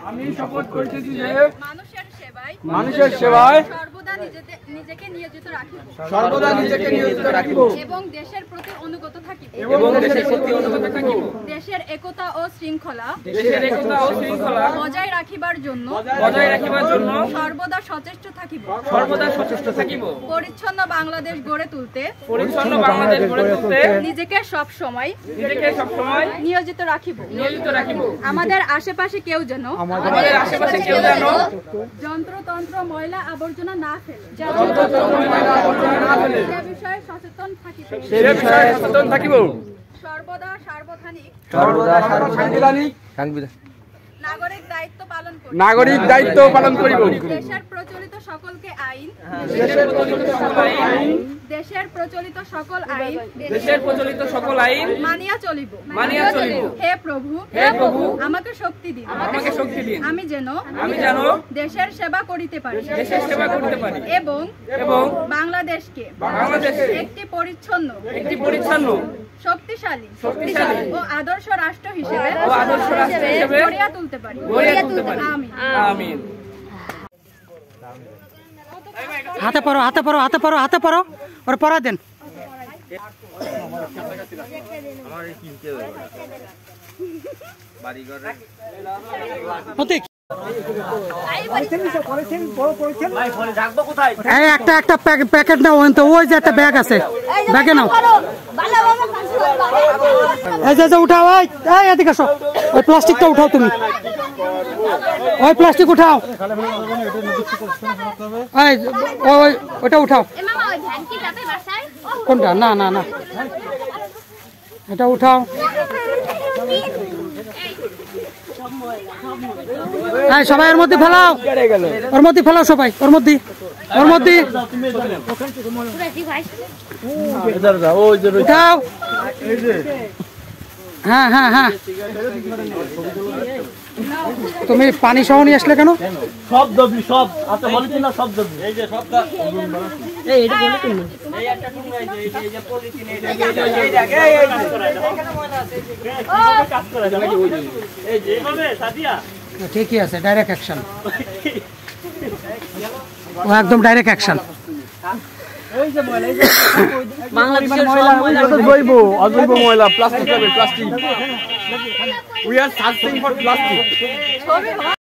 আমি শপথ করিতেছি যে মানুষের সেবায় সর্বদা নিজেকে নিয়োজিত রাখিব এবং দেশের প্রতি অনুগত থাকিব দেশের একতা ও শৃঙ্খলা বজায় রাখিবার জন্য সর্বদা সচেষ্ট থাকিব পরিচ্ছন্ন বাংলাদেশ গড়ে তুলতে নিজেকে সব সময় নিয়োজিত রাখিব আমাদের আশেপাশে কেউ যেন যন্ত্রতন্ত্র ময়লা আবর্জনা না ফেলে সে বিষয়ে সচেতন থাকিব সর্বদা সাংবিধানিক নাগরিক দায়িত্ব পালন করিব দেশের প্রচলিত সকল আইন মানিয়া চলিব হে প্রভু আমাকে শক্তি দিন আমি যেন দেশের সেবা করিতে পারি এবং বাংলাদেশকে একটি পরিচ্ছন্ন শক্তিশালী ও আদর্শ রাষ্ট্র হিসেবে গড়িয়া তুলতে পারি আমিন হাতে পড়ো ওর পড়া দেন একটা প্যাকেট নাও তো ওই যে একটা ব্যাগ আছে ব্যাগে নাও এই যে উঠাও এদিকে আসো ওই প্লাস্টিকটা উঠাও তুমি ওই প্লাস্টিক উঠাও ওটা উঠাও কোনটা না এটা উঠাও সবাই ওর মধ্যে ফেলাও সবাই ওর মধ্যে উঠাও হ্যাঁ তুমি পানি সহ নিয়ে আসলে কেন সব দবি সব আচ্ছা বলছি না সব দবি এই যে সব এই এটা বলে কেন এই একটা টুকরা এই যে পলিথিন এই দেখে এই এখানে ময়লা আছে এই কাজ করা যায় নাকি এই যে হবে সাদিয়া ঠিকই আছে ডাইরেক্ট অ্যাকশন ও একদম ডাইরেক্ট অ্যাকশন এই যে ময়লা এই যে বাংলাদেশের ময়লা জৈব অজৈব ময়লা plastic we are searching for plastic